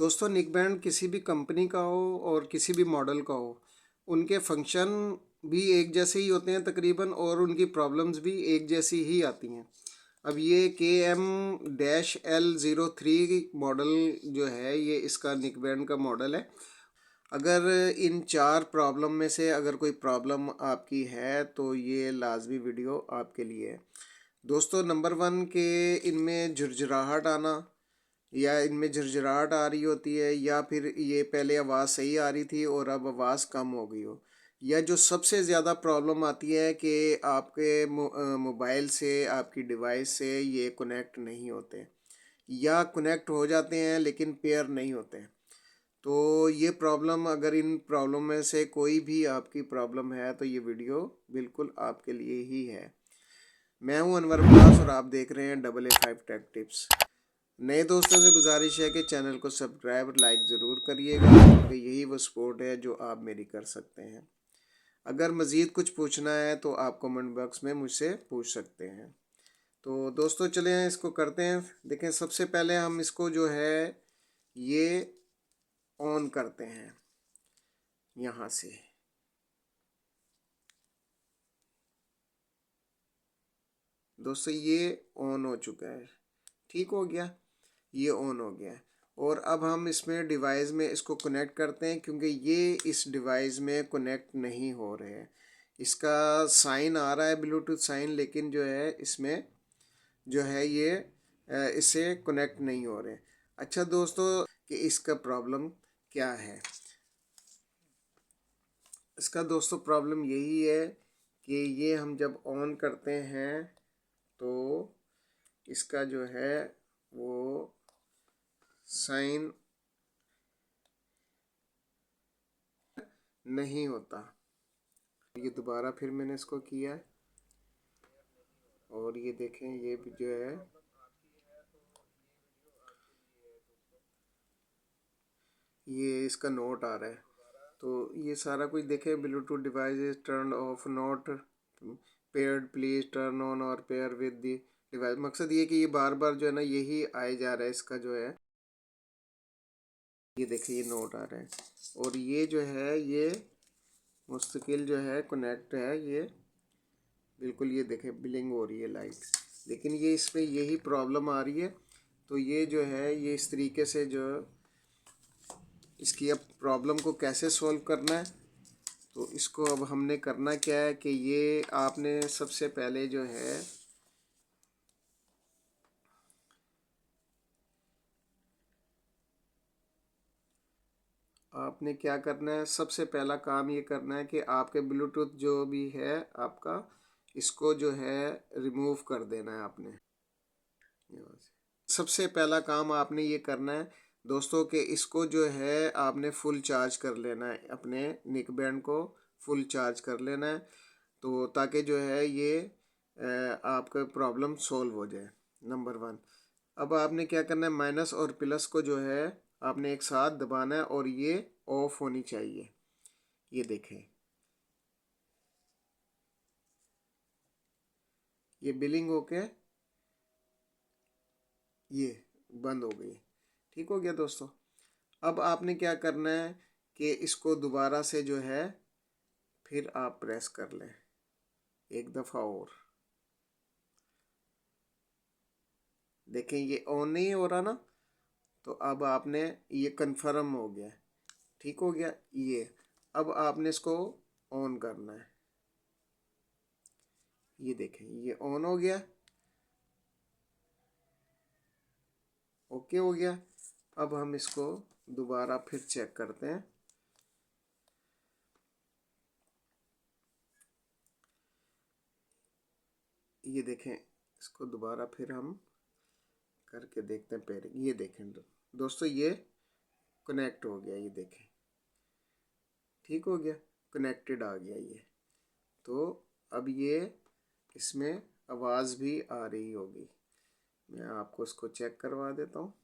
दोस्तों, निक बैंड किसी भी कंपनी का हो और किसी भी मॉडल का हो, उनके फंक्शन भी एक जैसे ही होते हैं तकरीबन, और उनकी प्रॉब्लम्स भी एक जैसी ही आती हैं। अब ये KM-L03 मॉडल जो है, ये इसका निक बैंड का मॉडल है। अगर इन 4 प्रॉब्लम में से अगर कोई प्रॉब्लम आपकी है तो ये लाजमी वीडियो आपके लिए है। दोस्तों, नंबर 1 के इनमें झुरझुराहट आना, या इनमें झुरझुराहट आ रही होती है, या फिर ये पहले आवाज़ सही आ रही थी और अब आवाज़ कम हो गई हो। या जो सबसे ज़्यादा प्रॉब्लम आती है कि आपके मोबाइल से, आपकी डिवाइस से ये कनेक्ट नहीं होते, या कनेक्ट हो जाते हैं लेकिन पेयर नहीं होते। तो ये प्रॉब्लम, अगर इन प्रॉब्लम में से कोई भी आपकी प्रॉब्लम है तो ये वीडियो बिल्कुल आपके लिए ही है। मैं हूं अनवर अब्बास और आप देख रहे हैं AA5 टेक टिप्स। नए दोस्तों से गुजारिश है कि चैनल को सब्सक्राइब और लाइक ज़रूर करिएगा, क्योंकि यही वो सपोर्ट है जो आप मेरी कर सकते हैं। अगर मज़ीद कुछ पूछना है तो आप कमेंट बॉक्स में मुझसे पूछ सकते हैं। तो दोस्तों, चलें इसको करते हैं। देखें, सबसे पहले हम इसको जो है ये ऑन करते हैं यहाँ से। दोस्तों, ये ऑन हो चुका है, ठीक हो गया, ये ऑन हो गया है। और अब हम इसमें डिवाइस में इसको कनेक्ट करते हैं, क्योंकि ये इस डिवाइस में कनेक्ट नहीं हो रहे हैं। इसका साइन आ रहा है, ब्लूटूथ साइन, लेकिन जो है इसमें जो है ये इससे कनेक्ट नहीं हो रहे। अच्छा दोस्तों, कि इसका प्रॉब्लम क्या है? इसका दोस्तों प्रॉब्लम यही है कि ये हम जब ऑन करते हैं तो इसका जो है वो साइन नहीं होता। ये दोबारा फिर मैंने इसको किया और ये देखें, ये भी जो है ये इसका नोट आ रहा है। तो ये सारा कुछ देखें, Bluetooth device is turn off, not paired, please turn on और पेयर विद दी डिवाइस। मकसद ये कि ये बार बार जो है ना यही आए जा रहा है इसका जो है। ये देखिए, ये नोट आ रहा है और ये जो है ये मुस्तकिल जो है कनेक्ट है, ये बिल्कुल, ये देखें बिलिंग हो रही है लाइट, लेकिन ये इसमें यही प्रॉब्लम आ रही है। तो ये जो है ये इस तरीके से जो इसकी अब प्रॉब्लम को कैसे सॉल्व करना है, तो इसको अब हमने करना क्या है कि ये आपने सबसे पहले जो है आपने क्या करना है, सबसे पहला काम ये करना है कि आपके ब्लूटूथ जो भी है आपका, इसको जो है रिमूव कर देना है आपने यहाँ से। सबसे पहला काम आपने ये करना है दोस्तों कि इसको जो है आपने फुल चार्ज कर लेना है, अपने निक बैंड को फुल चार्ज कर लेना है, तो ताकि जो है ये आपका प्रॉब्लम सॉल्व हो जाए। नंबर 1। अब आपने क्या करना है, माइनस और प्लस को जो है आपने एक साथ दबाना है और ये ऑफ होनी चाहिए। ये देखें, ये बिलिंग होके ये बंद हो गई। ठीक हो गया दोस्तों। अब आपने क्या करना है कि इसको दोबारा से जो है फिर आप प्रेस कर लें एक दफ़ा और। देखें, ये ऑन नहीं हो रहा ना, तो अब आपने ये कंफर्म हो गया, ठीक हो गया ये। अब आपने इसको ऑन करना है। ये देखें, ये ऑन हो गया, ओके हो गया। अब हम इसको दोबारा फिर चेक करते हैं। ये देखें, इसको दोबारा फिर हम करके देखते हैं पेयरिंग। ये देखें दोस्तों, ये कनेक्ट हो गया, ये देखें, ठीक हो गया, कनेक्टेड आ गया ये। तो अब ये इसमें आवाज़ भी आ रही होगी। मैं आपको इसको चेक करवा देता हूँ।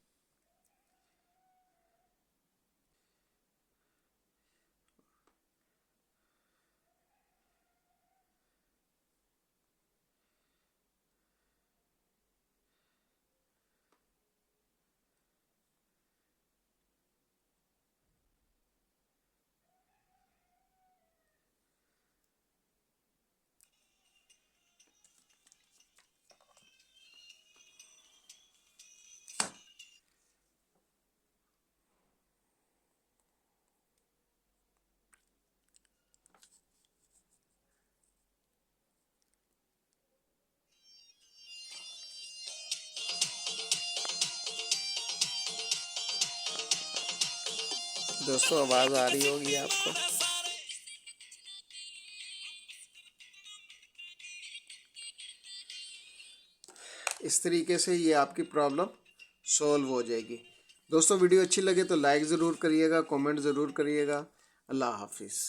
दोस्तों आवाज़ आ रही होगी आपको। इस तरीके से ये आपकी प्रॉब्लम सॉल्व हो जाएगी। दोस्तों वीडियो अच्छी लगे तो लाइक ज़रूर करिएगा, कमेंट ज़रूर करिएगा। अल्लाह हाफिज़।